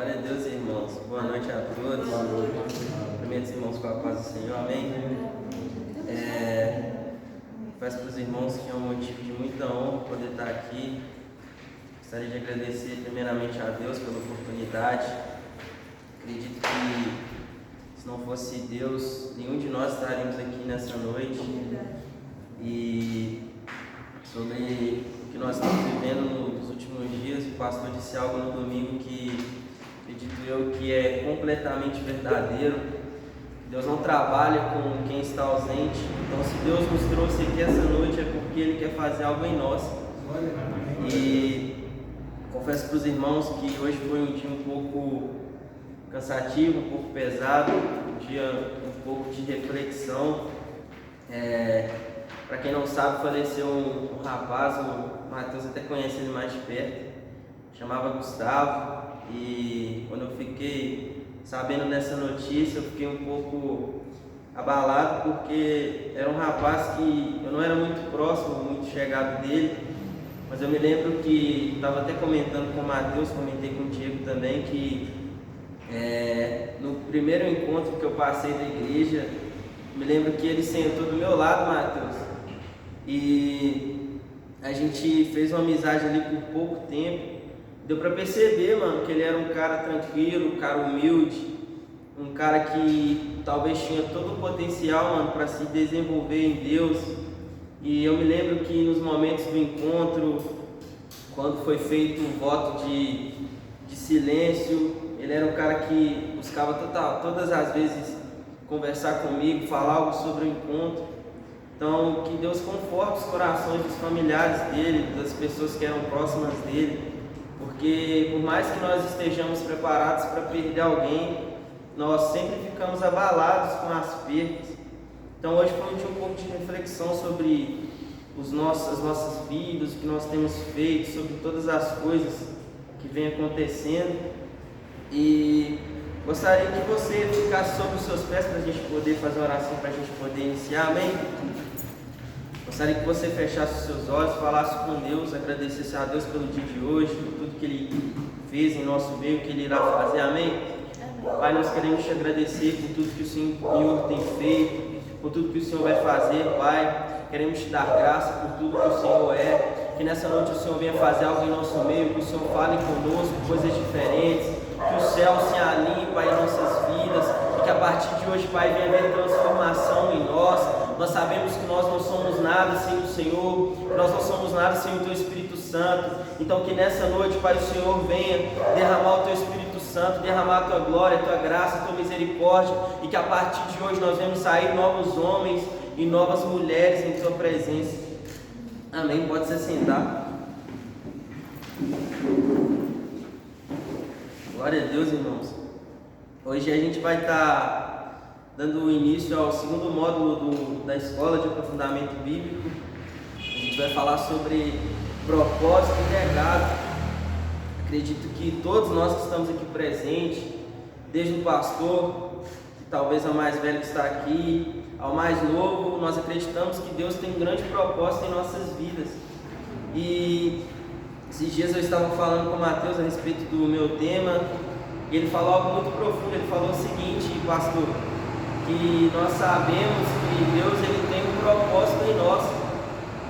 Glória a Deus, irmãos. Boa noite a todos. Cumprimentos, irmãos, com a paz do Senhor. Amém. Peço para os irmãos que é um motivo de muita honra poder estar aqui. Gostaria de agradecer primeiramente a Deus pela oportunidade. Acredito que se não fosse Deus, nenhum de nós estaríamos aqui nessa noite. E sobre o que nós estamos vivendo nos últimos dias, o pastor disse algo no domingo que acredito eu que é completamente verdadeiro. Deus não trabalha com quem está ausente. Então, se Deus nos trouxe aqui essa noite é porque Ele quer fazer algo em nós. E confesso para os irmãos que hoje foi um dia um pouco cansativo, um pouco pesado, um dia um pouco de reflexão. Para quem não sabe, faleceu um rapaz, o Matheus até conhece ele mais de perto, chamava Gustavo. E quando eu fiquei sabendo dessa notícia, eu fiquei um pouco abalado, porque era um rapaz que eu não era muito próximo, muito chegado dele, mas eu me lembro que estava até comentando com o Matheus, comentei com o Diego também, que no primeiro encontro que eu passei da igreja, me lembro que ele sentou do meu lado, Matheus, e a gente fez uma amizade ali por pouco tempo. Deu pra perceber, mano, que ele era um cara tranquilo, um cara humilde, um cara que talvez tinha todo o potencial, mano, para se desenvolver em Deus. E eu me lembro que nos momentos do encontro, quando foi feito o voto de silêncio, ele era um cara que buscava todas as vezes conversar comigo, falar algo sobre o encontro. Então, que Deus conforte os corações dos familiares dele, das pessoas que eram próximas dele. Porque por mais que nós estejamos preparados para perder alguém, nós sempre ficamos abalados com as perdas. Então hoje foi um pouco de reflexão sobre as nossas vidas, o que nós temos feito, sobre todas as coisas que vem acontecendo. E gostaria que você ficasse sobre os seus pés para a gente poder fazer uma oração, para a gente poder iniciar, amém? Gostaria que você fechasse os seus olhos, falasse com Deus, agradecesse a Deus pelo dia de hoje, por tudo que Ele fez em nosso meio, que Ele irá fazer, amém? Pai, nós queremos te agradecer por tudo que o Senhor tem feito, por tudo que o Senhor vai fazer, Pai. Queremos te dar graça por tudo que o Senhor é, que nessa noite o Senhor venha fazer algo em nosso meio, que o Senhor fale conosco, coisas diferentes, que o céu se alinhe, Pai, em nossas vidas, e que a partir de hoje, Pai, venha haver transformação em nós. Nós sabemos que nós não somos nada sem o Senhor, que nós não somos nada sem o Teu Espírito Santo. Então que nessa noite, Pai, o Senhor venha derramar o Teu Espírito Santo, derramar a Tua glória, a Tua graça, a Tua misericórdia, e que a partir de hoje nós venhamos sair novos homens e novas mulheres em Tua presença. Amém. Pode se sentar. Glória a Deus, irmãos. Hoje a gente vai estar dando início ao segundo módulo da Escola de Aprofundamento Bíblico. A gente vai falar sobre propósito e legado. Acredito que todos nós que estamos aqui presentes, desde o pastor, que talvez é o mais velho que está aqui, ao mais novo, nós acreditamos que Deus tem um grande propósito em nossas vidas. E esses dias eu estava falando com o Matheus a respeito do meu tema, e ele falou algo muito profundo. Ele falou o seguinte: pastor, que nós sabemos que Deus ele tem um propósito em nós.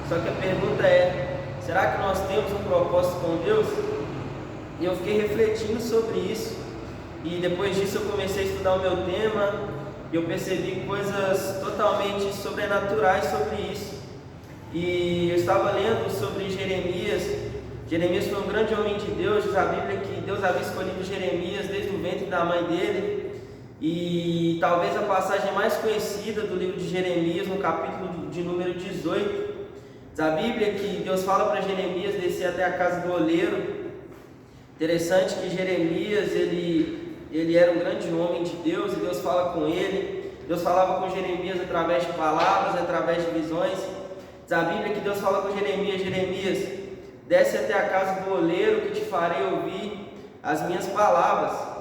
Só que a pergunta é: será que nós temos um propósito com Deus? E eu fiquei refletindo sobre isso. E depois disso eu comecei a estudar o meu tema. E eu percebi coisas totalmente sobrenaturais sobre isso. E eu estava lendo sobre Jeremias. Jeremias foi um grande homem de Deus. Diz a Bíblia que Deus havia escolhido Jeremias desde o ventre da mãe dele. E talvez a passagem mais conhecida do livro de Jeremias, no capítulo de número 18, diz a Bíblia que Deus fala para Jeremias descer até a casa do oleiro. Interessante que Jeremias, ele era um grande homem de Deus, e Deus fala com ele. Deus falava com Jeremias através de palavras, através de visões. Diz a Bíblia que Deus fala com Jeremias: Jeremias, desce até a casa do oleiro, que te farei ouvir as minhas palavras.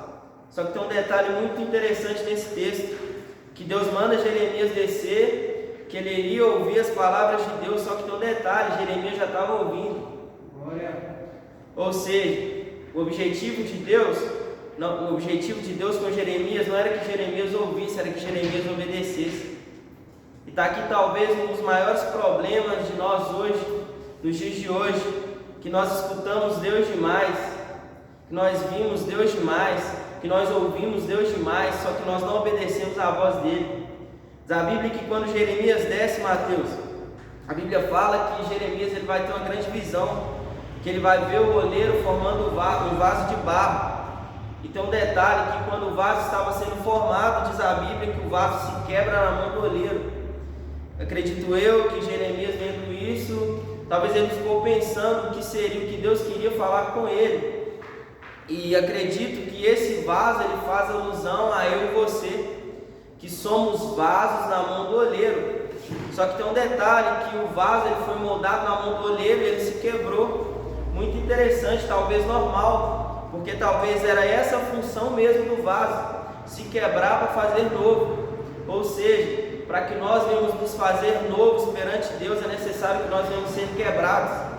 Só que tem um detalhe muito interessante nesse texto, que Deus manda Jeremias descer, que ele iria ouvir as palavras de Deus. Só que tem um detalhe: Jeremias já estava ouvindo. Glória. Ou seja, o objetivo de Deus não, o objetivo de Deus com Jeremias não era que Jeremias ouvisse, era que Jeremias obedecesse. E está aqui talvez um dos maiores problemas de nós hoje, nos dias de hoje, que nós escutamos Deus demais, que nós vimos Deus demais, que nós ouvimos Deus demais, só que nós não obedecemos à voz dele. Diz a Bíblia que quando Jeremias desce, Mateus, a Bíblia fala que Jeremias ele vai ter uma grande visão, que ele vai ver o oleiro formando um vaso de barro. E tem um detalhe, que quando o vaso estava sendo formado, diz a Bíblia que o vaso se quebra na mão do oleiro. Acredito eu que Jeremias, vendo isso, talvez ele ficou pensando o que seria, o que Deus queria falar com ele. E acredito que esse vaso ele faz alusão a eu e você, que somos vasos na mão do oleiro. Só que tem um detalhe, que o vaso ele foi moldado na mão do oleiro e ele se quebrou. Muito interessante, talvez normal, porque talvez era essa a função mesmo do vaso, se quebrar para fazer novo. Ou seja, para que nós venhamos nos fazer novos perante Deus, é necessário que nós venhamos ser quebrados.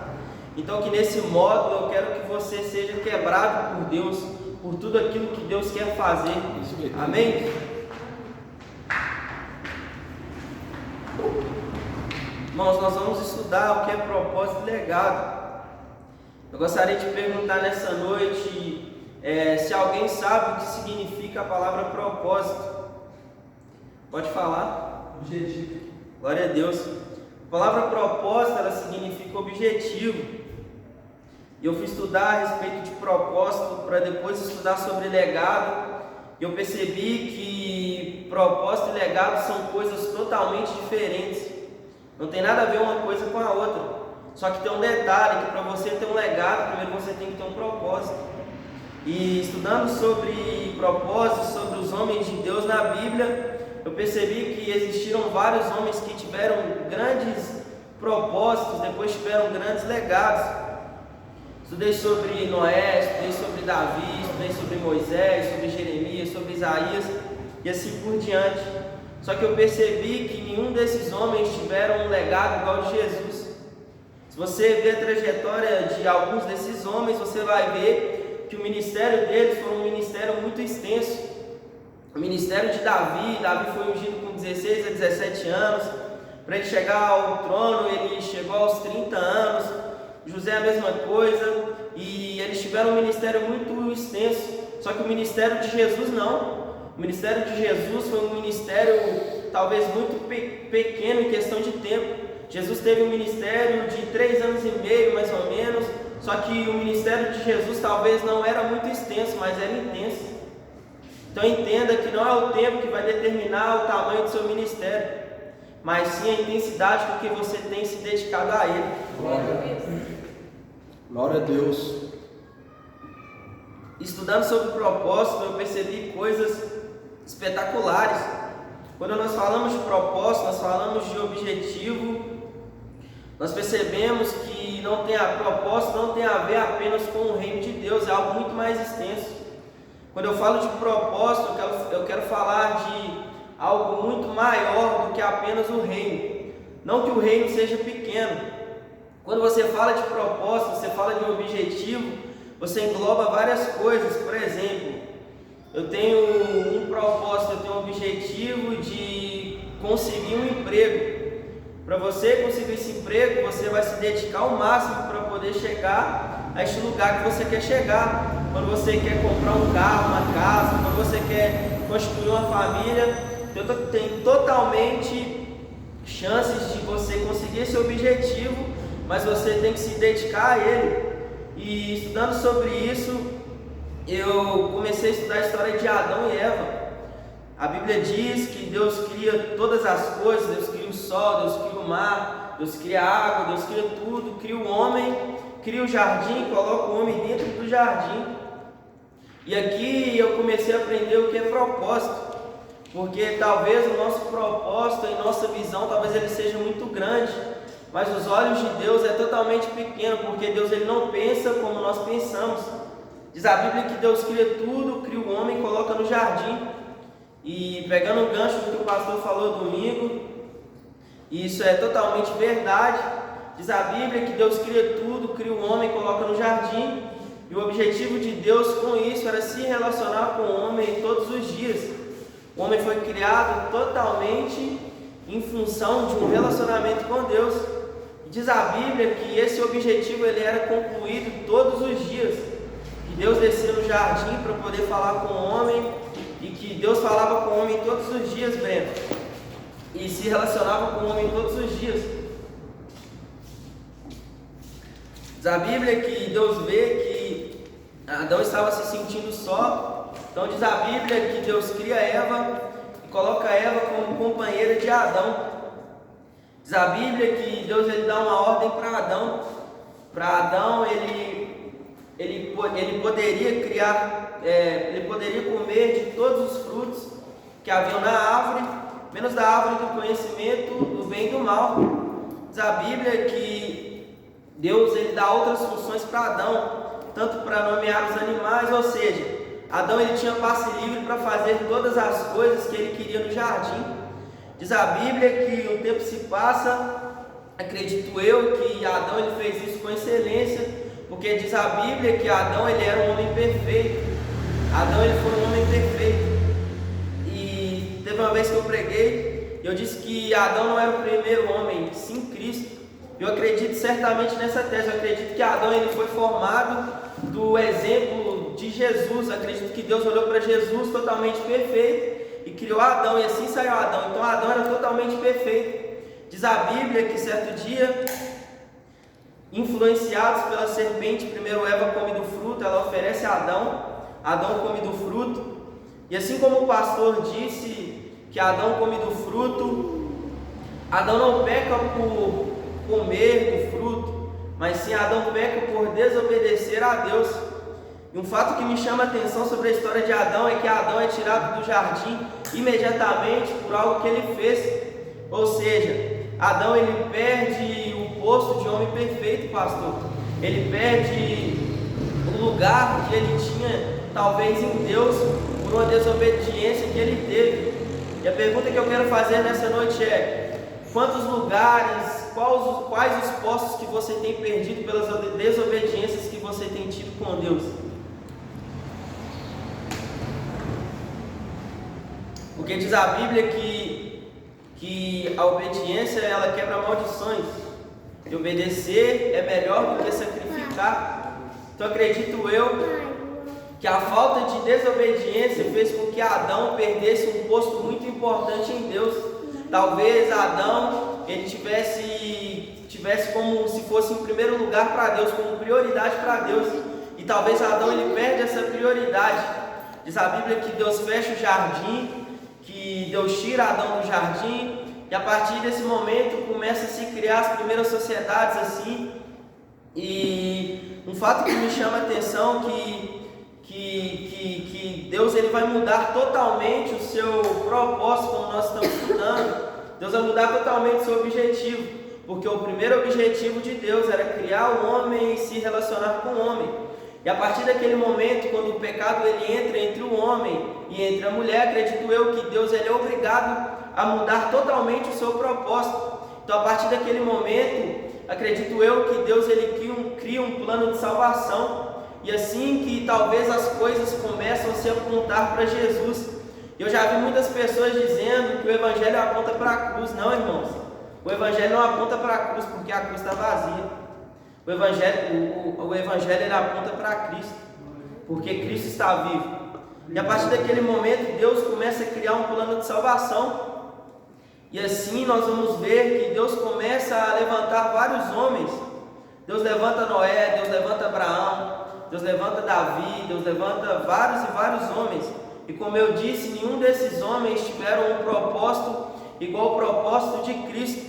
Então que nesse módulo eu quero que você seja quebrado por Deus, por tudo aquilo que Deus quer fazer. Amém? Irmãos, nós vamos estudar o que é propósito e legado. Eu gostaria de perguntar nessa noite se alguém sabe o que significa a palavra propósito. Pode falar? Objetivo. Glória a Deus. A palavra propósito, ela significa objetivo. E eu fui estudar a respeito de propósito para depois estudar sobre legado. E eu percebi que propósito e legado são coisas totalmente diferentes. Não tem nada a ver uma coisa com a outra. Só que tem um detalhe, que para você ter um legado, primeiro você tem que ter um propósito. E estudando sobre propósito, sobre os homens de Deus na Bíblia, eu percebi que existiram vários homens que tiveram grandes propósitos, depois tiveram grandes legados. Estudei sobre Noé, estudei sobre Davi, estudei sobre Moisés, sobre Jeremias, sobre Isaías e assim por diante. Só que eu percebi que nenhum desses homens tiveram um legado igual ao de Jesus. Se você ver a trajetória de alguns desses homens, você vai ver que o ministério deles foi um ministério muito extenso. O ministério de Davi foi ungido com 16 a 17 anos. Para ele chegar ao trono, ele chegou aos 30 anos. José a mesma coisa. E eles tiveram um ministério muito extenso. Só que o ministério de Jesus não. O ministério de Jesus foi um ministério talvez muito pequeno em questão de tempo. Jesus teve um ministério de 3 anos e meio, mais ou menos. Só que o ministério de Jesus talvez não era muito extenso, mas era intenso. Então entenda que não é o tempo que vai determinar o tamanho do seu ministério, mas sim a intensidade com que você tem se dedicado a ele. Glória a Deus. Estudando sobre propósito, eu percebi coisas espetaculares. Quando nós falamos de propósito, nós falamos de objetivo. Nós percebemos que propósito não tem a ver apenas com o reino de Deus, é algo muito mais extenso. Quando eu falo de propósito, eu quero falar de algo muito maior do que apenas o reino. Não que o reino seja pequeno. Quando você fala de propósito, você fala de um objetivo, você engloba várias coisas. Por exemplo, eu tenho um propósito, eu tenho um objetivo de conseguir um emprego. Para você conseguir esse emprego, você vai se dedicar ao máximo para poder chegar a este lugar que você quer chegar. Quando você quer comprar um carro, uma casa, quando você quer construir uma família, tem totalmente chances de você conseguir esse objetivo, mas você tem que se dedicar a ele. E estudando sobre isso, eu comecei a estudar a história de Adão e Eva. A Bíblia diz que Deus cria todas as coisas, Deus cria o sol, Deus cria o mar, Deus cria a água, Deus cria tudo, cria o homem, cria o jardim, coloca o homem dentro do jardim. E aqui eu comecei a aprender o que é propósito, porque talvez o nosso propósito e nossa visão, talvez ele seja muito grande, mas os olhos de Deus é totalmente pequeno, porque Deus ele não pensa como nós pensamos. Diz a Bíblia que Deus cria tudo, cria o homem e coloca no jardim. E pegando o gancho do que o pastor falou domingo, isso é totalmente verdade. Diz a Bíblia que Deus cria tudo, cria o homem e coloca no jardim. E o objetivo de Deus com isso era se relacionar O homem foi criado totalmente em função de um relacionamento com Deus. Diz a Bíblia que esse objetivo ele era concluído todos os dias. Que Deus descia no jardim para poder falar com o homem, e que Deus falava com o homem todos os dias, Breno, e se relacionava com o homem todos os dias. Diz a Bíblia que Deus vê que Adão estava se sentindo só. Então diz a Bíblia que Deus cria Eva e coloca Eva como companheira de Adão. Diz a Bíblia que Deus ele dá uma ordem para Adão. Para Adão ele poderia criar, ele poderia comer de todos os frutos que haviam na árvore, menos da árvore do conhecimento do bem e do mal. Diz a Bíblia que Deus ele dá outras funções para Adão, tanto para nomear os animais, ou seja, Adão ele tinha passe livre para fazer todas as coisas que ele queria no jardim. Diz a Bíblia que o tempo se passa, acredito eu que Adão ele fez isso com excelência, porque diz a Bíblia que Adão ele era um homem perfeito. Adão ele foi um homem perfeito. E teve uma vez que eu preguei, eu disse que Adão não era o primeiro homem, sim Cristo. Eu acredito certamente nessa tese. Eu acredito que Adão ele foi formado do exemplo de Jesus. Eu acredito que Deus olhou para Jesus totalmente perfeito e criou Adão, e assim saiu Adão. Então Adão era totalmente perfeito. Diz a Bíblia que certo dia, influenciados pela serpente, primeiro Eva come do fruto, ela oferece a Adão, Adão come do fruto, e assim como o pastor disse que Adão come do fruto, Adão não peca por comer do fruto, mas sim Adão peca por desobedecer a Deus. E um fato que me chama a atenção sobre a história de Adão é que Adão é tirado do jardim imediatamente por algo que ele fez. Ou seja, Adão ele perde o posto de homem perfeito, pastor. Ele perde o lugar que ele tinha, talvez em Deus, por uma desobediência que ele teve. E a pergunta que eu quero fazer nessa noite é: quantos lugares, quais os postos que você tem perdido pelas desobediências que você tem tido com Deus? Porque diz a Bíblia que a obediência ela quebra maldições. E obedecer é melhor do que sacrificar. Então acredito eu que a falta de desobediência fez com que Adão perdesse um posto muito importante em Deus. Talvez Adão ele tivesse como se fosse em primeiro lugar para Deus, como prioridade para Deus. E talvez Adão ele perde essa prioridade. Diz a Bíblia que Deus fecha o jardim, que Deus tira Adão do jardim, e a partir desse momento começa a se criar as primeiras sociedades assim. E um fato que me chama a atenção que Deus ele vai mudar totalmente o seu propósito, como nós estamos estudando. Deus vai mudar totalmente o seu objetivo, porque o primeiro objetivo de Deus era criar o homem e se relacionar com o homem. E a partir daquele momento, quando o pecado ele entra entre o homem e entre a mulher, acredito eu que Deus ele é obrigado a mudar totalmente o seu propósito. Então, a partir daquele momento, acredito eu que Deus ele cria um plano de salvação. E assim que talvez as coisas começam a se apontar para Jesus. Eu já vi muitas pessoas dizendo que o Evangelho aponta para a cruz. Não, irmãos, o Evangelho não aponta para a cruz, porque a cruz está vazia. O Evangelho ele aponta para Cristo, porque Cristo está vivo. E a partir daquele momento, Deus começa a criar um plano de salvação. E assim nós vamos ver que Deus começa a levantar vários homens. Deus levanta Noé, Deus levanta Abraão, Deus levanta Davi, Deus levanta vários e vários homens. E como eu disse, nenhum desses homens tiveram um propósito igual ao propósito de Cristo.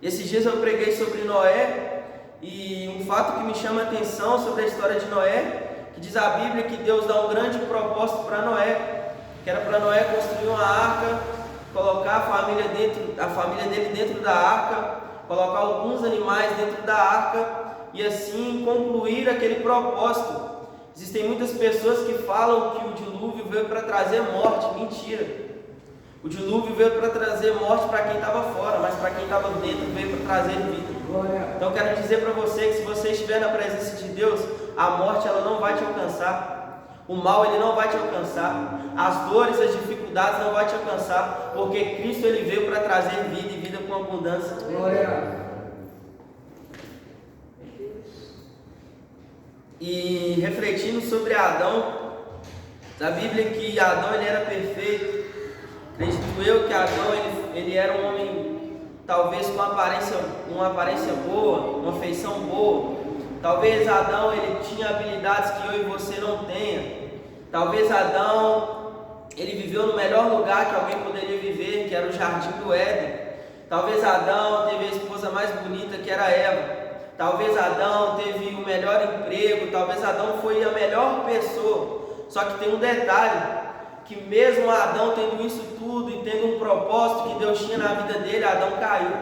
Esses dias eu preguei sobre Noé, e um fato que me chama a atenção sobre a história de Noé, que diz a Bíblia que Deus dá um grande propósito para Noé, que era para Noé construir uma arca, colocar a família dele dentro da arca, colocar alguns animais dentro da arca e assim concluir aquele propósito. Existem muitas pessoas que falam que o dilúvio veio para trazer morte. Mentira. O dilúvio veio para trazer morte para quem estava fora, mas para quem estava dentro veio para trazer vida. Então quero dizer para você que se você estiver na presença de Deus, a morte ela não vai te alcançar. O mal ele não vai te alcançar, as dores, as dificuldades não vai te alcançar, porque Cristo ele veio para trazer vida e vida com abundância. Glória. E refletindo sobre Adão, da Bíblia que Adão ele era perfeito. Acredito eu que Adão ele era um homem talvez com uma aparência boa, uma feição boa. Talvez Adão ele tinha habilidades que eu e você não tenha. Talvez Adão ele viveu no melhor lugar que alguém poderia viver, que era o jardim do Éden. Talvez Adão teve a esposa mais bonita, que era Eva. Talvez Adão teve o melhor emprego, talvez Adão foi a melhor pessoa. Só que tem um detalhe, que mesmo Adão tendo isso tudo e tendo um propósito que Deus tinha na vida dele, Adão caiu.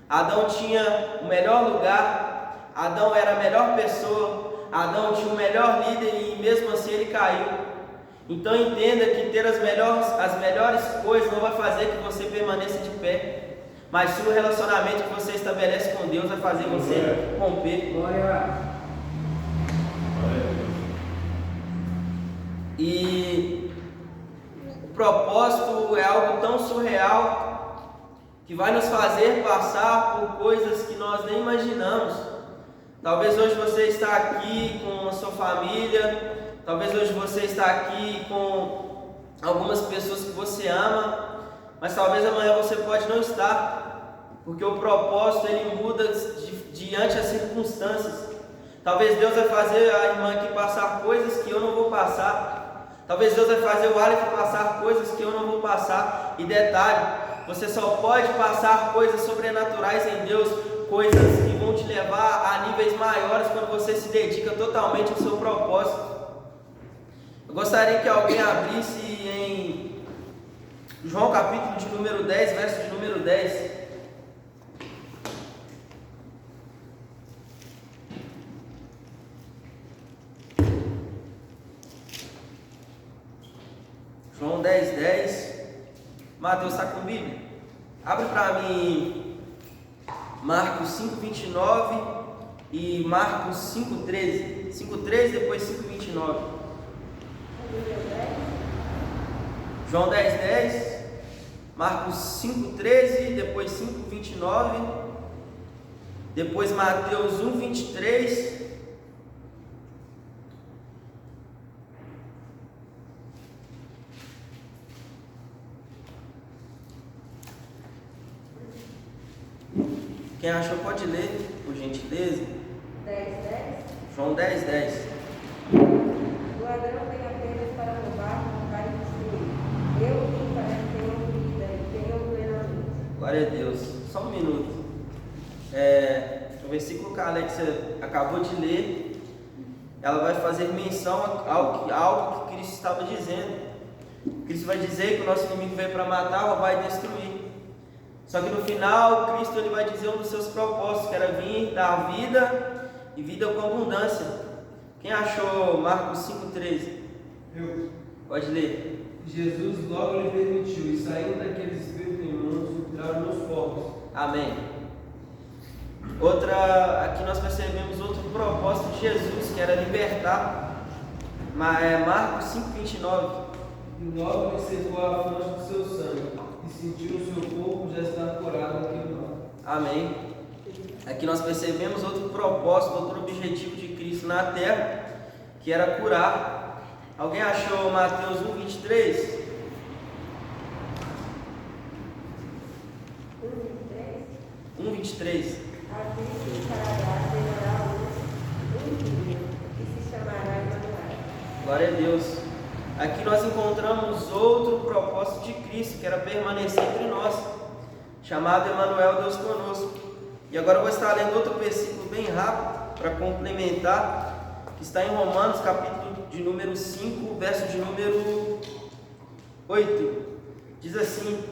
Adão tinha o melhor lugar, Adão era a melhor pessoa, Adão tinha o melhor líder e mesmo assim ele caiu. Então entenda que ter as melhores coisas não vai fazer que você permaneça de pé. Mas sim o relacionamento que você estabelece com Deus vai fazer você romper. Glória. E o propósito é algo tão surreal que vai nos fazer passar por coisas que nós nem imaginamos. Talvez hoje você está aqui com a sua família, talvez hoje você está aqui com algumas pessoas que você ama, mas talvez amanhã você pode não estar, porque o propósito ele muda diante das circunstâncias. Talvez Deus vai fazer a irmã aqui passar coisas que eu não vou passar. Talvez Deus vai fazer o Aleph passar coisas que eu não vou passar. E detalhe, você só pode passar coisas sobrenaturais em Deus, coisas que vão te levar a níveis maiores quando você se dedica totalmente ao seu propósito. Eu gostaria que alguém abrisse em João capítulo de número 10, verso de número 10. João 10, 10. Mateus está com Bíblia? Abre para mim Marcos 5, 29 e Marcos 5, 13. 5, 13, depois 5, 29. João 10, 10. Marcos 5, 13, depois 5, 29. Depois Mateus 1, 23. Quem achou pode ler, por gentileza. 10, 10. João 10, 10. O ladrão vem apenas para roubar, matar e destruir. Eu vim para que tenham vida e tenham plenamente. Glória a Deus. Só um minuto. O versículo que a Alexia acabou de ler, ela vai fazer menção a algo que Cristo estava dizendo. Cristo vai dizer que o nosso inimigo veio para matar, roubar e destruir. Só que no final, Cristo ele vai dizer um dos seus propósitos, que era vir dar vida e vida com abundância. Quem achou Marcos 5,13? Eu. Pode ler. Jesus logo lhe permitiu, e saindo daqueles espíritos imundos, entraram nos povos. Amém. Aqui nós percebemos outro propósito de Jesus, que era libertar. Marcos 5,29. E logo lhe secou a fonte do seu sangue, e sentiu o seu corpo já estar curado daquele mal. Amém. Aqui nós percebemos outro propósito, outro objetivo de Cristo na terra, que era curar. Alguém achou Mateus 1, 23? 1, 23. A Cristo fará terá a luz um dia, que se chamará Emanuel. Glória a Deus. Aqui nós encontramos outro propósito de Cristo, que era permanecer entre nós, chamado Emanuel, Deus conosco. E agora eu vou estar lendo outro versículo bem rápido, para complementar, que está em Romanos, capítulo de número 5, verso de número 8. Diz assim: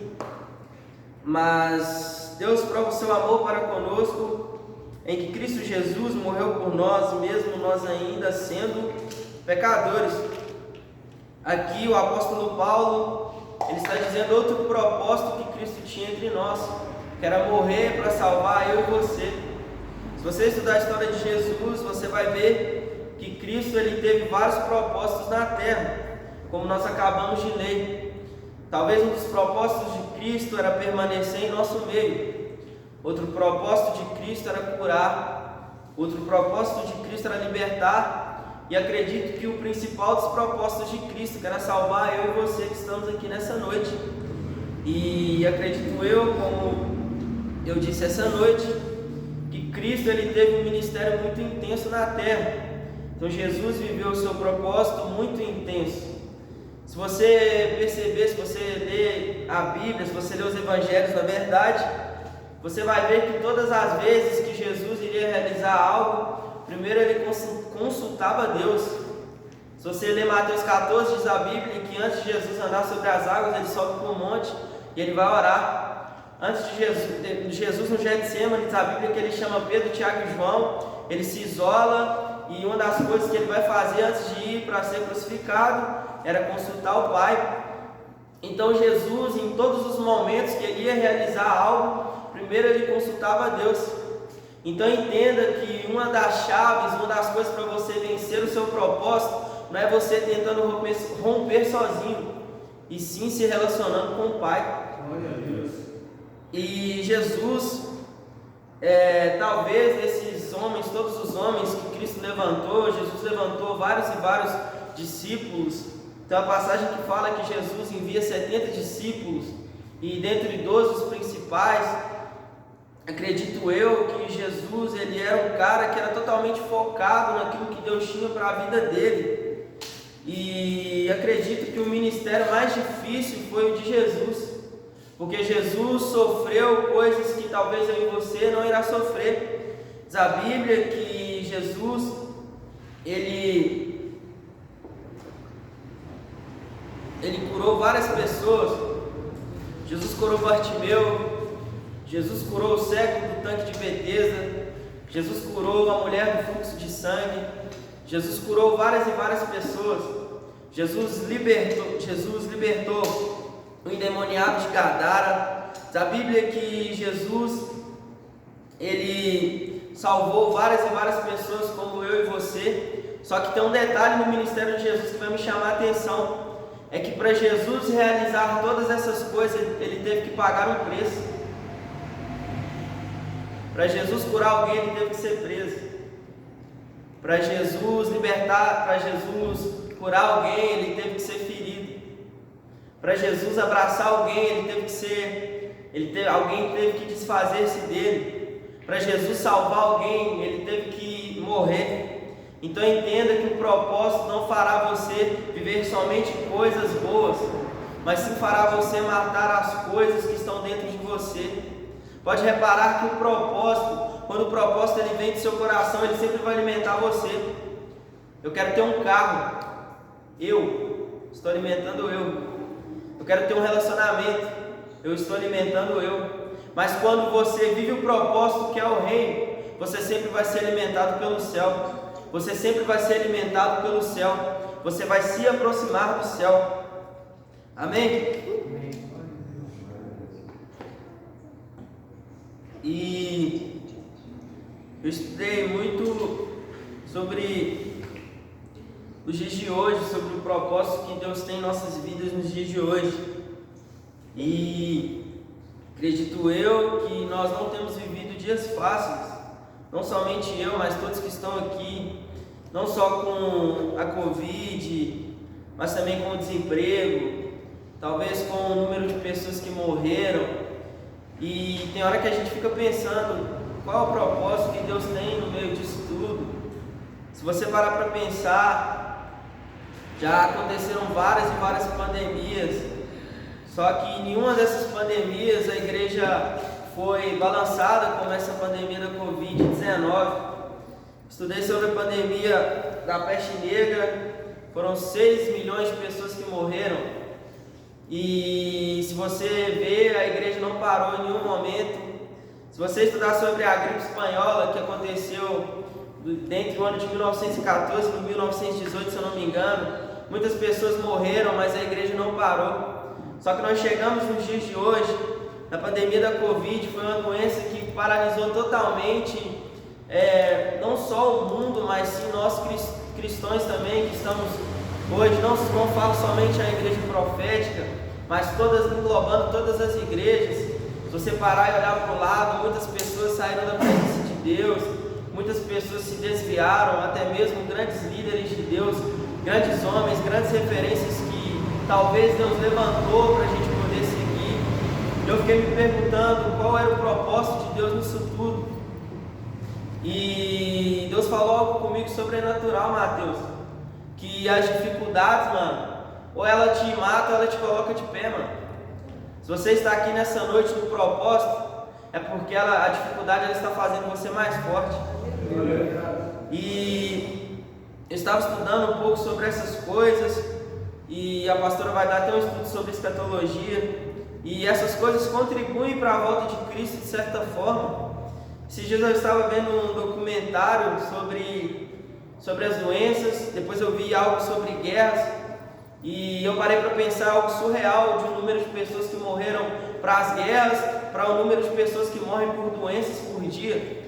mas Deus prova o seu amor para conosco, em que Cristo Jesus morreu por nós, mesmo nós ainda sendo pecadores. Aqui o apóstolo Paulo, ele está dizendo outro propósito que Cristo tinha entre nós, que era morrer para salvar eu e você. Se você estudar a história de Jesus, você vai ver que Cristo ele teve vários propósitos na terra, como nós acabamos de ler. Talvez um dos propósitos de Cristo era permanecer em nosso meio. Outro propósito de Cristo era curar. Outro propósito de Cristo era libertar. E acredito que o principal dos propósitos de Cristo, que era salvar eu e você que estamos aqui nessa noite. E acredito eu, como eu disse essa noite, que Cristo ele teve um ministério muito intenso na terra. Então Jesus viveu o seu propósito muito intenso. Se você perceber, se você ler a Bíblia, se você ler os Evangelhos, na verdade, você vai ver que todas as vezes que Jesus iria realizar algo, primeiro ele consultava Deus. Se você ler Mateus 14, diz a Bíblia que antes de Jesus andar sobre as águas, ele sobe para um monte e ele vai orar. Antes de Jesus no Getsemane, diz a Bíblia que ele chama Pedro, Tiago e João, ele se isola e uma das coisas que ele vai fazer antes de ir para ser crucificado era consultar o Pai. Então Jesus, em todos os momentos que ele ia realizar algo, primeiro ele consultava a Deus. Então entenda que uma das chaves, uma das coisas para você vencer o seu propósito, não é você tentando romper sozinho, e sim se relacionando com o Pai. Glória a Deus. E Jesus, talvez esses homens, todos os homens que Cristo levantou, Jesus levantou vários e vários discípulos. Tem uma passagem que fala que Jesus envia 70 discípulos, e dentre 12 os principais, acredito eu que Jesus ele era um cara que era totalmente focado naquilo que Deus tinha para a vida dele. E acredito que o ministério mais difícil foi o de Jesus, porque Jesus sofreu coisas que talvez eu e você não irá sofrer. Diz a Bíblia que Jesus ele curou várias pessoas. Jesus curou Bartimeu, Jesus curou o cego do tanque de Betesda, Jesus curou a mulher do fluxo de sangue, Jesus curou várias e várias pessoas. Jesus libertou o endemoniado de Gadara. Diz a Bíblia que Jesus ele salvou várias e várias pessoas como eu e você. Só que tem um detalhe no ministério de Jesus que vai me chamar a atenção. É que para Jesus realizar todas essas coisas, ele teve que pagar um preço. Para Jesus curar alguém, ele teve que ser preso. Para Jesus libertar, para Jesus curar alguém, ele teve que ser ferido. Para Jesus abraçar alguém, alguém teve que desfazer-se dele. Para Jesus salvar alguém, ele teve que morrer. Então entenda que o propósito não fará você viver somente coisas boas, mas sim fará você matar as coisas que estão dentro de você. Pode reparar que o propósito, quando o propósito ele vem do seu coração, ele sempre vai alimentar você. Eu quero ter um carro, estou alimentando eu. Eu quero ter um relacionamento, eu estou alimentando eu. Mas quando você vive o propósito que é o reino, você sempre vai ser alimentado pelo céu. Você sempre vai ser alimentado pelo céu. Você vai se aproximar do céu. Amém? E eu estudei muito sobre os dias de hoje, sobre o propósito que Deus tem em nossas vidas nos dias de hoje. E acredito eu que nós não temos vivido dias fáceis. Não somente eu, mas todos que estão aqui, não só com a Covid, mas também com o desemprego, talvez com o número de pessoas que morreram. E tem hora que a gente fica pensando, qual é o propósito que Deus tem no meio disso tudo? Se você parar para pensar, já aconteceram várias e várias pandemias, só que em nenhuma dessas pandemias a igreja foi balançada como essa pandemia da Covid-19. Estudei sobre a pandemia da peste negra, foram 6 milhões de pessoas que morreram. E se você ver, a igreja não parou em nenhum momento. Se você estudar sobre a gripe espanhola, que aconteceu entre o ano de 1914 e 1918, se eu não me engano, muitas pessoas morreram, mas a igreja não parou. Só que nós chegamos nos dias de hoje, na pandemia da Covid, foi uma doença que paralisou totalmente, não só o mundo, mas sim nós cristãos também que estamos hoje, não falo somente a igreja profética, mas englobando todas as igrejas. Se você parar e olhar para o lado, muitas pessoas saíram da presença de Deus, muitas pessoas se desviaram, até mesmo grandes líderes de Deus, grandes homens, grandes referências que talvez Deus levantou para a gente poder seguir. Eu fiquei me perguntando qual era o propósito de Deus nisso tudo. E Deus falou algo comigo sobrenatural, Mateus, que as dificuldades, mano, ou ela te mata ou ela te coloca de pé, mano. Se você está aqui nessa noite no propósito, é porque a dificuldade ela está fazendo você mais forte. E eu estava estudando um pouco sobre essas coisas, e a pastora vai dar até um estudo sobre escatologia, e essas coisas contribuem para a volta de Cristo de certa forma. Esses dias eu estava vendo um documentário sobre as doenças, depois eu vi algo sobre guerras, e eu parei para pensar algo surreal de um número de pessoas que morreram para as guerras, para o número de pessoas que morrem por doenças por dia.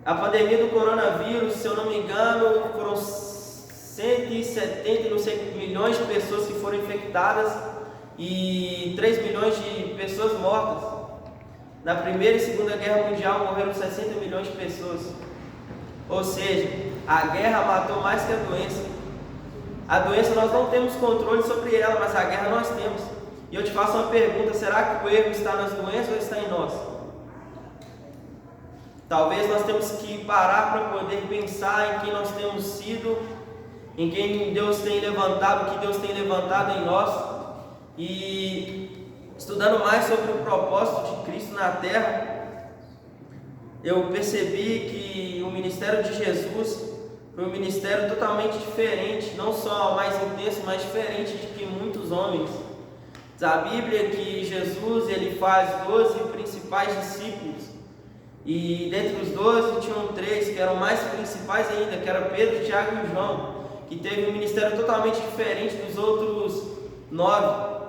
A pandemia do coronavírus, se eu não me engano, foram 170 não sei, milhões de pessoas que foram infectadas e 3 milhões de pessoas mortas. Na Primeira e Segunda Guerra Mundial morreram 60 milhões de pessoas. Ou seja, a guerra matou mais que a doença. A doença nós não temos controle sobre ela, mas a guerra nós temos. E eu te faço uma pergunta: será que o erro está nas doenças ou está em nós? Talvez nós temos que parar para poder pensar em quem nós temos sido, em quem Deus tem levantado, o que Deus tem levantado em nós. E estudando mais sobre o propósito de Cristo na Terra, eu percebi que o ministério de Jesus foi um ministério totalmente diferente, não só mais intenso, mas diferente de que muitos homens. Diz a Bíblia que Jesus ele faz 12 principais discípulos, e dentre os 12 tinham 3 que eram mais principais ainda, que eram Pedro, Tiago e João, que teve um ministério totalmente diferente dos outros 9.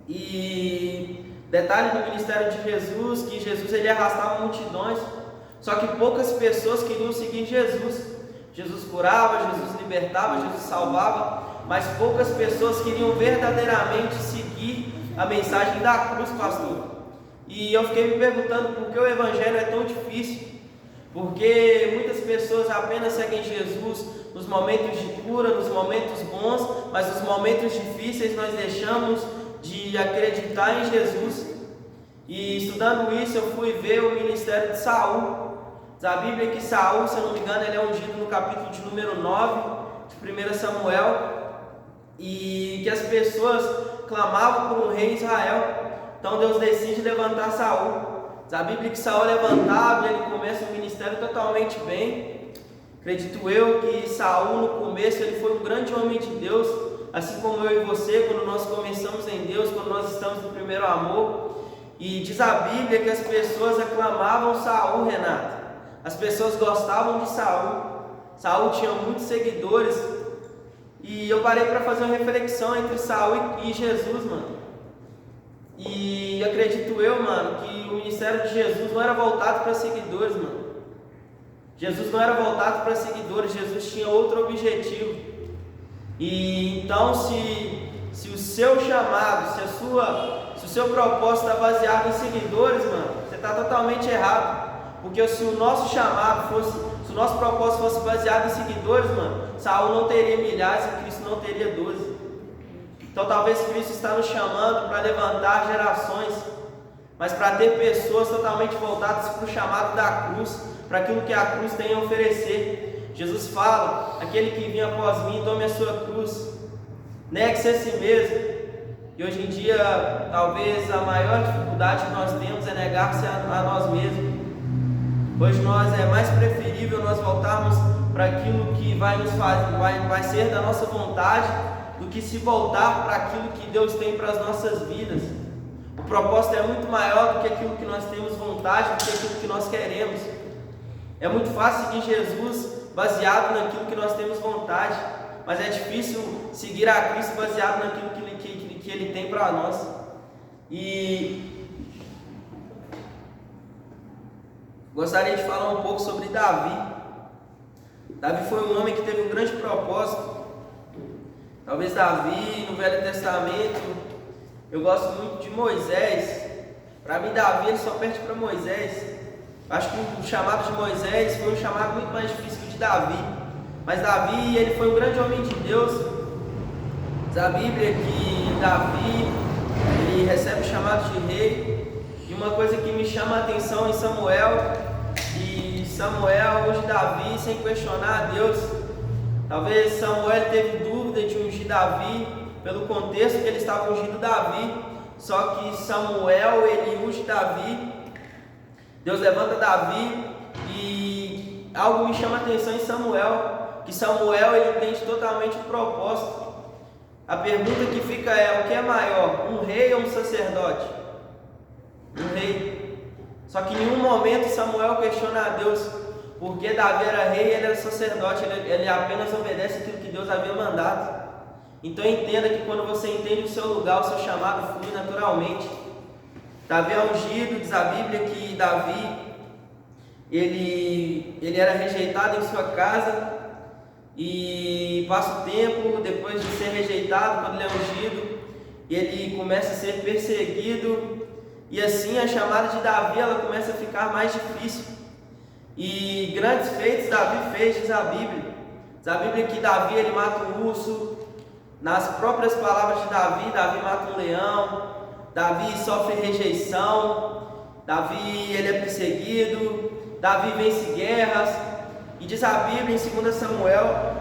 E detalhe do ministério de Jesus, que Jesus ele arrastava multidões, só que poucas pessoas queriam seguir Jesus. Jesus curava, Jesus libertava, Jesus salvava, mas poucas pessoas queriam verdadeiramente seguir a mensagem da cruz, pastor. E eu fiquei me perguntando por que o evangelho é tão difícil, porque muitas pessoas apenas seguem Jesus nos momentos de cura, nos momentos bons, mas nos momentos difíceis nós deixamos de acreditar em Jesus. E estudando isso eu fui ver o ministério de Saul. A Bíblia que Saul, se eu não me engano, ele é ungido no capítulo de número 9 de 1 Samuel, e que as pessoas clamavam por um rei em Israel. Então Deus decide levantar Saul. A Bíblia que Saul é levantado e ele começa o ministério totalmente bem. Acredito eu que Saul no começo ele foi um grande homem de Deus, assim como eu e você, quando nós começamos em Deus, quando nós estamos no primeiro amor. E diz a Bíblia que as pessoas aclamavam Saul, Renato. As pessoas gostavam de Saul. Saul tinha muitos seguidores. E eu parei para fazer uma reflexão entre Saul e Jesus, mano. E acredito eu, mano, que o ministério de Jesus não era voltado para seguidores, mano. Jesus não era voltado para seguidores, Jesus tinha outro objetivo. E então, se o seu chamado, se o seu propósito está baseado em seguidores, mano, você está totalmente errado. Porque se o nosso chamado fosse, se o nosso propósito fosse baseado em seguidores, mano, Saul não teria milhares e Cristo não teria 12. Então talvez Cristo está nos chamando para levantar gerações, mas para ter pessoas totalmente voltadas para o chamado da cruz, para aquilo que a cruz tem a oferecer. Jesus fala: aquele que vem após mim, tome a sua cruz, negue-se a si mesmo. E hoje em dia, talvez a maior dificuldade que nós temos é negar-se a nós mesmos. Hoje é mais preferível nós voltarmos para aquilo que vai ser da nossa vontade, do que se voltar para aquilo que Deus tem para as nossas vidas. O propósito é muito maior do que aquilo que nós temos vontade, do que aquilo que nós queremos. É muito fácil seguir Jesus baseado naquilo que nós temos vontade, mas é difícil seguir a Cristo baseado naquilo que Ele tem para nós. E gostaria de falar um pouco sobre Davi. Davi foi um homem que teve um grande propósito. Talvez Davi, no Velho Testamento, eu gosto muito de Moisés. Para mim, Davi ele só perde para Moisés. Acho que o chamado de Moisés foi um chamado muito mais difícil que o de Davi. Mas Davi, ele foi um grande homem de Deus. Diz a Bíblia que Davi, ele recebe o chamado de rei. E uma coisa que me chama a atenção em Samuel, e Samuel unge Davi sem questionar a Deus. Talvez Samuel teve dúvida de ungir Davi, pelo contexto que ele estava ungindo Davi. Só que Samuel, ele unge Davi, Deus levanta Davi, e algo me chama a atenção em Samuel, que Samuel ele entende totalmente o propósito. A pergunta que fica é: o que é maior, um rei ou um sacerdote? Um rei. Só que em nenhum momento Samuel questiona a Deus, porque Davi era rei e ele era sacerdote, ele apenas obedece aquilo que Deus havia mandado. Então entenda que quando você entende o seu lugar, o seu chamado flui naturalmente. Davi é ungido, diz a Bíblia que Davi ele era rejeitado em sua casa, e passa o tempo, depois de ser rejeitado, quando ele é ungido, ele começa a ser perseguido, e assim a chamada de Davi ela começa a ficar mais difícil. E grandes feitos Davi fez, diz a Bíblia. Diz a Bíblia que Davi ele mata um urso. Nas próprias palavras de Davi, Davi mata um leão, Davi sofre rejeição, Davi ele é perseguido, Davi vence guerras. E diz a Bíblia em 2 Samuel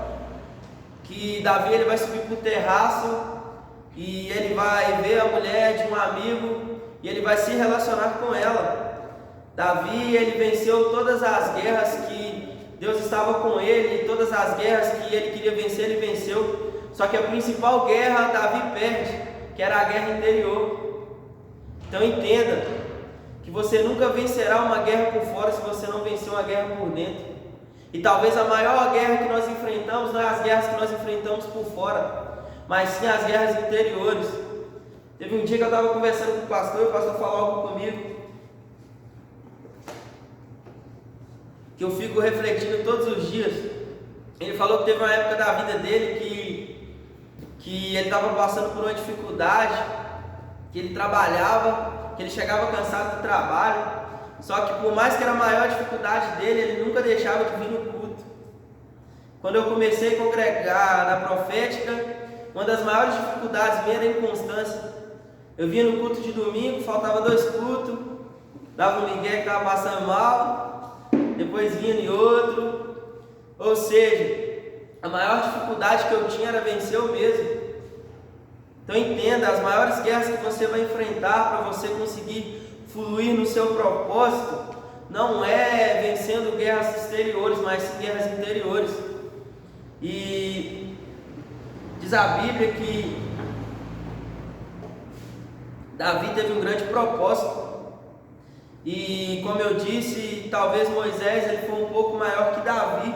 que Davi ele vai subir para o terraço e ele vai ver a mulher de um amigo e ele vai se relacionar com ela. Davi ele venceu todas as guerras que Deus estava com ele, e todas as guerras que ele queria vencer, ele venceu. Só que a principal guerra Davi perde, que era a guerra interior. Então entenda que você nunca vencerá uma guerra por fora se você não vencer uma guerra por dentro. E talvez a maior guerra que nós enfrentamos não é as guerras que nós enfrentamos por fora, mas sim as guerras interiores. Teve um dia que eu estava conversando com o pastor, e o pastor falou algo comigo que eu fico refletindo todos os dias. Ele falou que teve uma época da vida dele que ele estava passando por uma dificuldade, que ele trabalhava, que ele chegava cansado do trabalho, só que por mais que era a maior dificuldade dele, ele nunca deixava de vir no culto. Quando eu comecei a congregar na profética, uma das maiores dificuldades minha era a inconstância. Eu vinha no culto de domingo, faltava 2 cultos, dava um migué que estava passando mal, depois vinha em outro. Ou seja, a maior dificuldade que eu tinha era vencer eu mesmo. Então entenda, as maiores guerras que você vai enfrentar para você conseguir fluir no seu propósito, não é vencendo guerras exteriores, mas sim guerras interiores. E diz a Bíblia que Davi teve um grande propósito. E como eu disse, talvez Moisés ele foi um pouco maior que Davi.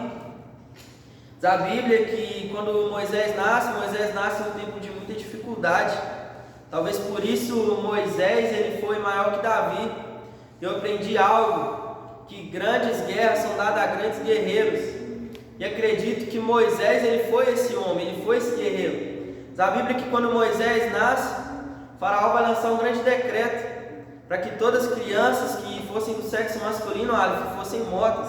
Diz a Bíblia que quando Moisés nasce em um tempo de muita dificuldade. Talvez por isso Moisés ele foi maior que Davi. Eu aprendi algo, que grandes guerras são dadas a grandes guerreiros. E acredito que Moisés ele foi esse homem, ele foi esse guerreiro. Diz a Bíblia que quando Moisés nasce, Faraó vai lançar um grande decreto para que todas as crianças que fossem do sexo masculino fossem mortas.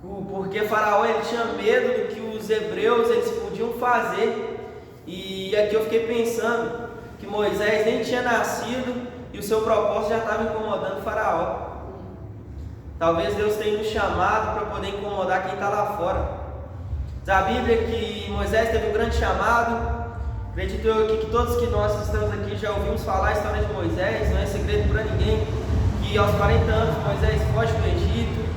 Porque Faraó ele tinha medo do que os hebreus eles podiam fazer. E aqui eu fiquei pensando que Moisés nem tinha nascido e o seu propósito já estava incomodando Faraó. Talvez Deus tenha nos chamado para poder incomodar quem está lá fora. Diz a Bíblia que Moisés teve um grande chamado. Acredito eu que todos que nós estamos aqui já ouvimos falar a história de Moisés, não é segredo para ninguém que aos 40 anos Moisés foge do Egito,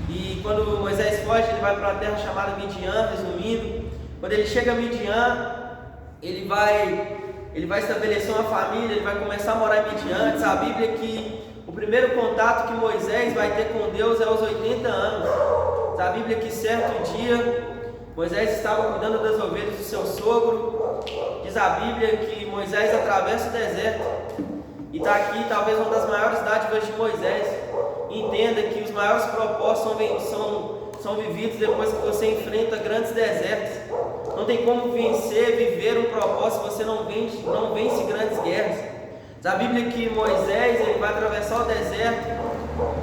e quando Moisés foge ele vai para a terra chamada Midian, resumindo. Quando ele chega a Midian, ele vai estabelecer uma família, ele vai começar a morar em Midian. Diz a Bíblia que o primeiro contato que Moisés vai ter com Deus é aos 80 anos. Diz a Bíblia que certo dia Moisés estava cuidando das ovelhas do seu sogro. Diz a Bíblia que Moisés atravessa o deserto. E está aqui talvez uma das maiores dádivas de Moisés. Entenda que os maiores propósitos são vividos depois que você enfrenta grandes desertos. Não tem como vencer, viver um propósito se você não vence grandes guerras. Diz a Bíblia que Moisés ele vai atravessar o deserto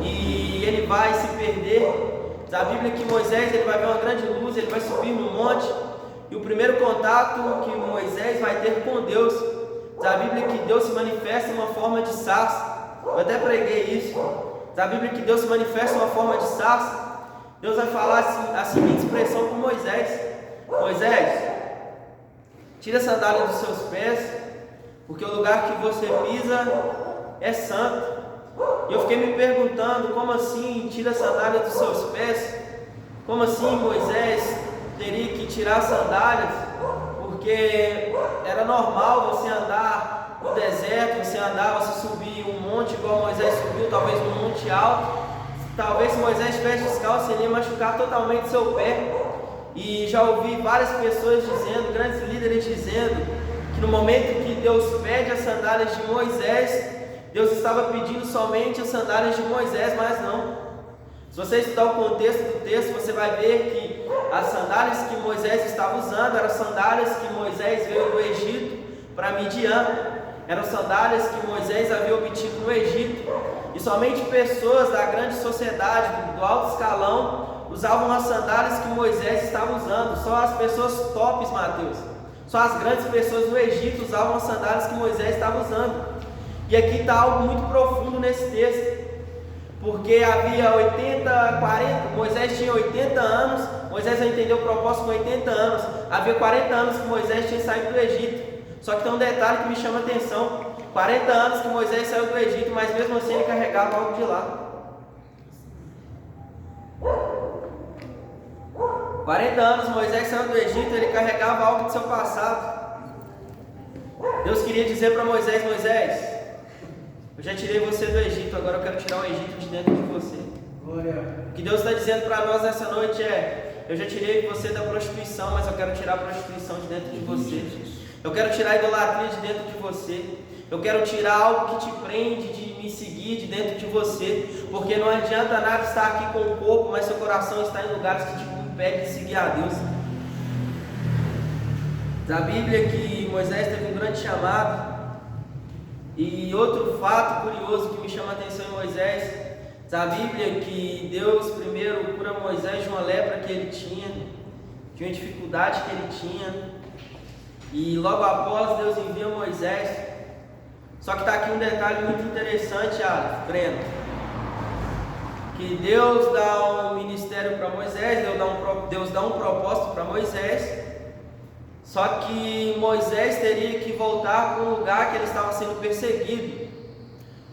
e ele vai se perder. Diz a Bíblia que Moisés ele vai ver uma grande luz, ele vai subir no monte. E o primeiro contato que Moisés vai ter com Deus, diz a Bíblia que Deus se manifesta em uma forma de sarça. Eu até preguei isso. Diz a Bíblia que Deus se manifesta em uma forma de sarça. Deus vai falar assim, a seguinte expressão com Moisés: Moisés, tira a sandália dos seus pés, porque o lugar que você pisa é santo. E eu fiquei me perguntando, como assim tira a sandália dos seus pés? Como assim Moisés teria que tirar sandálias? Porque era normal você andar no deserto, você subir um monte igual Moisés subiu, talvez um monte alto. Talvez se Moisés estivesse descalço, ele ia machucar totalmente seu pé. E já ouvi várias pessoas dizendo, grandes líderes dizendo, que no momento que Deus pede as sandálias de Moisés, Deus estava pedindo somente as sandálias de Moisés, mas não. Se você estudar o contexto do texto, você vai ver que as sandálias que Moisés estava usando eram sandálias que Moisés veio do Egito para Midian. Eram sandálias que Moisés havia obtido no Egito. E somente pessoas da grande sociedade, do alto escalão, usavam as sandálias que Moisés estava usando. Só as pessoas tops, Mateus. Só as grandes pessoas do Egito usavam as sandálias que Moisés estava usando. E aqui está algo muito profundo nesse texto. Porque havia 40, Moisés tinha 80 anos, Moisés já entendeu o propósito com 80 anos. Havia 40 anos que Moisés tinha saído do Egito. Só que tem um detalhe que me chama a atenção: 40 anos que Moisés saiu do Egito, mas mesmo assim ele carregava algo de lá. 40 anos Moisés saiu do Egito, ele carregava algo do seu passado. Deus queria dizer para Moisés: Moisés, eu já tirei você do Egito, agora eu quero tirar o Egito de dentro de você. O que Deus está dizendo para nós nessa noite é: eu já tirei você da prostituição, mas eu quero tirar a prostituição de dentro de você. Eu quero tirar a idolatria de dentro de você. Eu quero tirar algo que te prende de me seguir de dentro de você. Porque não adianta nada estar aqui com o corpo, mas seu coração está em lugares que te impedem de seguir a Deus. Diz a Bíblia que Moisés teve um grande chamado. E outro fato curioso que me chama a atenção em Moisés, diz a Bíblia que Deus primeiro cura Moisés de uma lepra que ele tinha, de uma dificuldade que ele tinha. E logo após Deus envia Moisés. Só que está aqui um detalhe muito interessante, Breno. Que Deus dá um ministério para Moisés, Deus dá um propósito para Moisés. Só que Moisés teria que voltar para um lugar que ele estava sendo perseguido.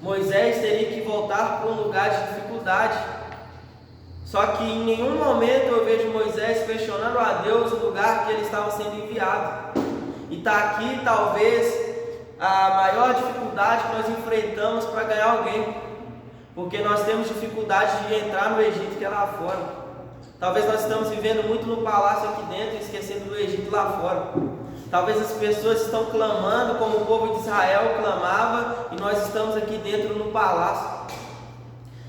Moisés teria que voltar para um lugar de dificuldade. Só que em nenhum momento eu vejo Moisés questionando a Deus o lugar que ele estava sendo enviado. E está aqui talvez a maior dificuldade que nós enfrentamos para ganhar alguém. Porque nós temos dificuldade de entrar no Egito que é lá fora. Talvez nós estamos vivendo muito no palácio aqui dentro e esquecendo do Egito lá fora. Talvez as pessoas estão clamando como o povo de Israel clamava e nós estamos aqui dentro no palácio.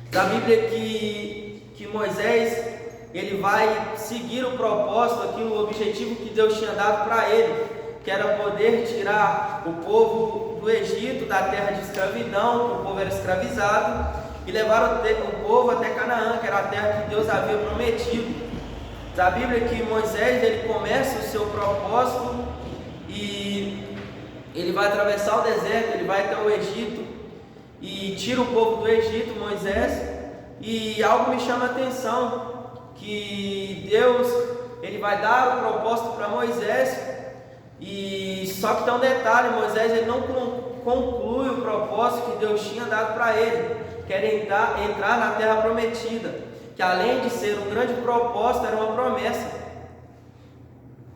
Da Bíblia que Moisés ele vai seguir o propósito aqui, o objetivo que Deus tinha dado para ele, que era poder tirar o povo do Egito, da terra de escravidão, que o povo era escravizado, e levar o povo até Canaã, que era a terra que Deus havia prometido. Diz a Bíblia que Moisés ele começa o seu propósito e ele vai atravessar o deserto, ele vai até o Egito e tira o povo do Egito, Moisés. E algo me chama a atenção, que Deus ele vai dar o propósito para Moisés. E só que tem um detalhe: Moisés ele não conclui o propósito que Deus tinha dado para ele, que era entrar na terra prometida, que além de ser um grande propósito, era uma promessa.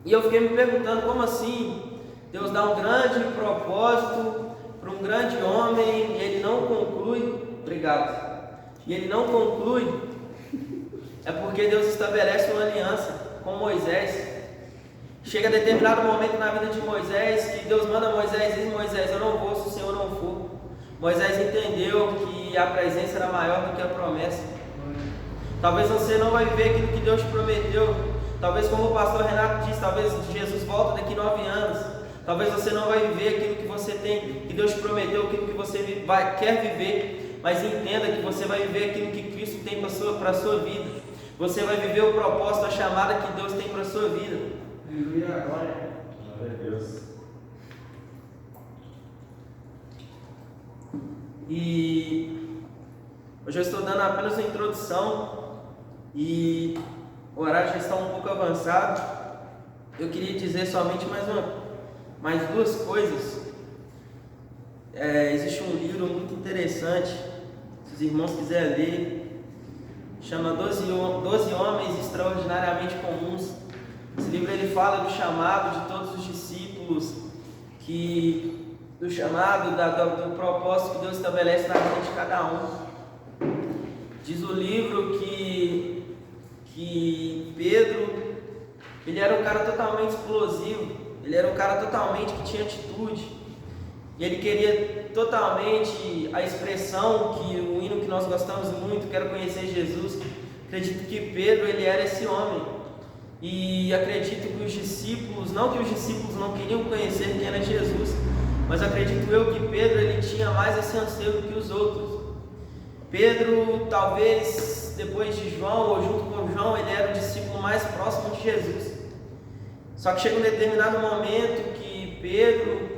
E eu fiquei me perguntando, como assim Deus dá um grande propósito para um grande homem e ele não conclui? Obrigado. E ele não conclui. É porque Deus estabelece uma aliança com Moisés. Chega a determinado momento na vida de Moisés que Deus manda Moisés ir: Moisés, eu não vou se o Senhor não for. Moisés entendeu que a presença era maior do que a promessa. Talvez você não vai viver aquilo que Deus te prometeu. Talvez, como o pastor Renato disse, talvez Jesus volte daqui 9 anos. Talvez você não vai viver aquilo que você tem, que Deus te prometeu, aquilo que você quer viver. Mas entenda que você vai viver aquilo que Cristo tem para a sua vida. Você vai viver o propósito, a chamada que Deus tem para a sua vida. Aleluia, glória. Glória a Deus. E hoje eu estou dando apenas uma introdução e o horário já está um pouco avançado. Eu queria dizer somente mais duas coisas. Existe um livro muito interessante, se os irmãos quiserem ler, chama 12 Homens Extraordinariamente Comuns. Esse livro ele fala do chamado de todos os discípulos, do chamado, do propósito que Deus estabelece na vida de cada um. Diz o livro que Pedro, ele era um cara totalmente explosivo, ele era um cara totalmente que tinha atitude, e ele queria totalmente a expressão, o hino que nós gostamos muito, quero conhecer Jesus. Acredito que Pedro, ele era esse homem, e acredito que os discípulos não queriam conhecer quem era Jesus, mas acredito eu que Pedro, ele tinha mais esse anseio do que os outros. Pedro, talvez depois de João, ou junto com João, ele era o discípulo mais próximo de Jesus. Só que chega um determinado momento que Pedro,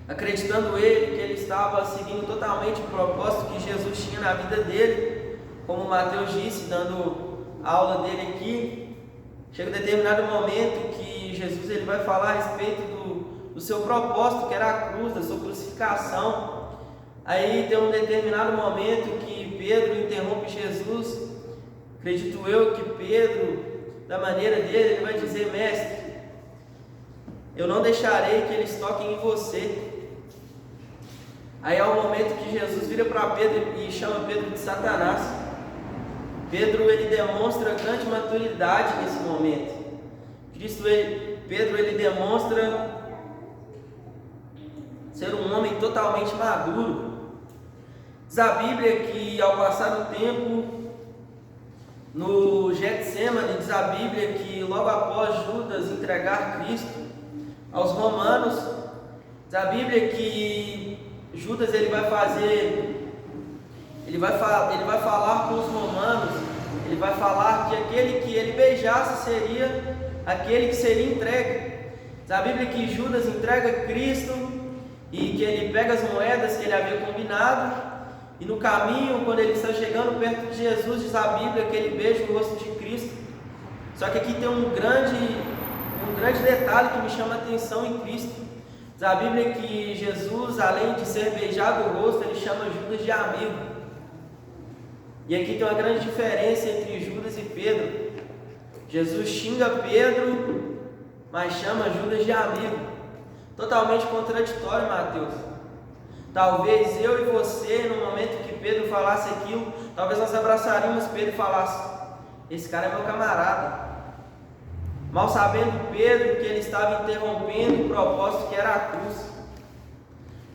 acreditando que ele estava seguindo totalmente o propósito que Jesus tinha na vida dele, como Mateus disse, dando a aula dele aqui, chega um determinado momento que Jesus ele vai falar a respeito do seu propósito, que era a cruz, da sua crucificação. Aí tem um determinado momento que Pedro interrompe Jesus. Acredito eu que Pedro, da maneira dele, ele vai dizer: mestre, eu não deixarei que eles toquem em você. Aí é o momento que Jesus vira para Pedro e chama Pedro de Satanás. Pedro ele demonstra grande maturidade nesse momento. Pedro ele demonstra ser um homem totalmente maduro. Diz a Bíblia que ao passar do tempo, no Getsemane, diz a Bíblia que logo após Judas entregar Cristo aos romanos, diz a Bíblia que Judas ele vai falar com os romanos, ele vai falar que aquele que ele beijasse seria aquele que seria entregue. Diz a Bíblia que Judas entrega Cristo e que ele pega as moedas que ele havia combinado, e no caminho, quando ele está chegando perto de Jesus, diz a Bíblia que ele beija o rosto de Cristo. Só que aqui tem um grande detalhe que me chama a atenção em Cristo. Diz a Bíblia que Jesus, além de ser beijado o rosto, ele chama Judas de amigo. E aqui tem uma grande diferença entre Judas e Pedro. Jesus xinga Pedro, mas chama Judas de amigo. Totalmente contraditório, Mateus. Talvez eu e você, no momento que Pedro falasse aquilo, talvez nós abraçaríamos Pedro e falasse: esse cara é meu camarada. Mal sabendo Pedro que ele estava interrompendo o propósito que era a cruz.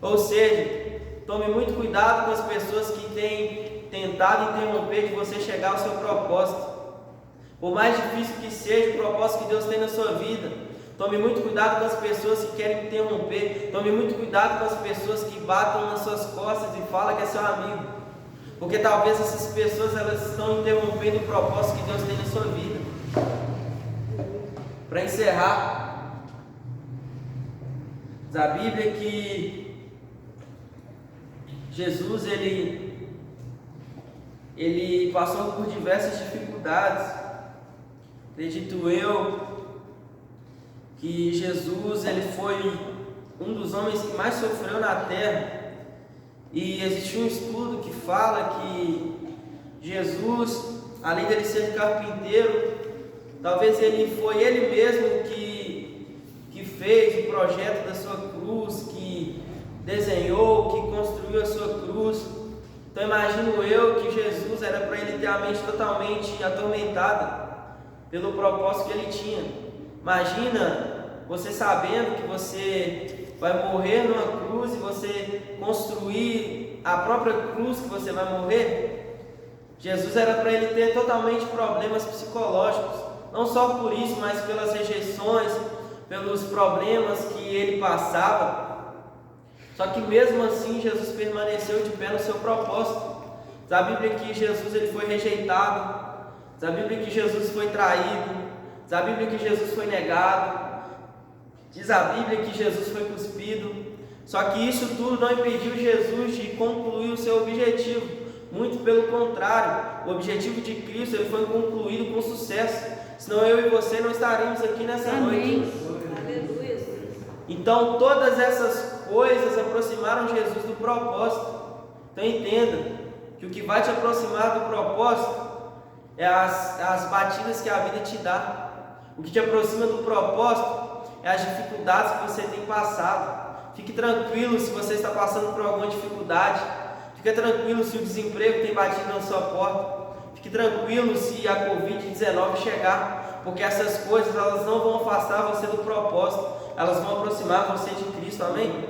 Ou seja, tome muito cuidado com as pessoas que têm tentado interromper de você chegar ao seu propósito. Por mais difícil que seja o propósito que Deus tem na sua vida, tome muito cuidado com as pessoas que querem interromper. Tome muito cuidado com as pessoas que batem nas suas costas e falam que é seu amigo. Porque talvez essas pessoas elas estão interrompendo o propósito que Deus tem na sua vida. Para encerrar, diz a Bíblia que Jesus ele passou por diversas dificuldades. Acredito eu que Jesus ele foi um dos homens que mais sofreu na terra, e existe um estudo que fala que Jesus, além dele ser carpinteiro, talvez foi ele mesmo que fez o projeto da sua cruz, que desenhou, que construiu a sua cruz. Então imagino eu que Jesus era para ele ter a mente totalmente atormentada pelo propósito que ele tinha. Imagina você sabendo que você vai morrer numa cruz e você construir a própria cruz que você vai morrer. Jesus era para ele ter totalmente problemas psicológicos, não só por isso, mas pelas rejeições, pelos problemas que ele passava. Só que mesmo assim Jesus permaneceu de pé no seu propósito. Diz a Bíblia que Jesus ele foi rejeitado, diz a Bíblia que Jesus foi traído, diz a Bíblia que Jesus foi negado, diz a Bíblia que Jesus foi cuspido. Só que isso tudo não impediu Jesus de concluir o seu objetivo. Muito pelo contrário, o objetivo de Cristo ele foi concluído com sucesso. Senão eu e você não estaríamos aqui nessa noite. Aleluia. Então todas essas coisas aproximaram Jesus do propósito. Então entenda que o que vai te aproximar do propósito é as batidas que a vida te dá. O que te aproxima do propósito é as dificuldades que você tem passado. Fique tranquilo se você está passando por alguma dificuldade. Fique tranquilo se o desemprego tem batido na sua porta. Fique tranquilo se a Covid-19 chegar, porque essas coisas elas não vão afastar você do propósito, elas vão aproximar você de Cristo, amém?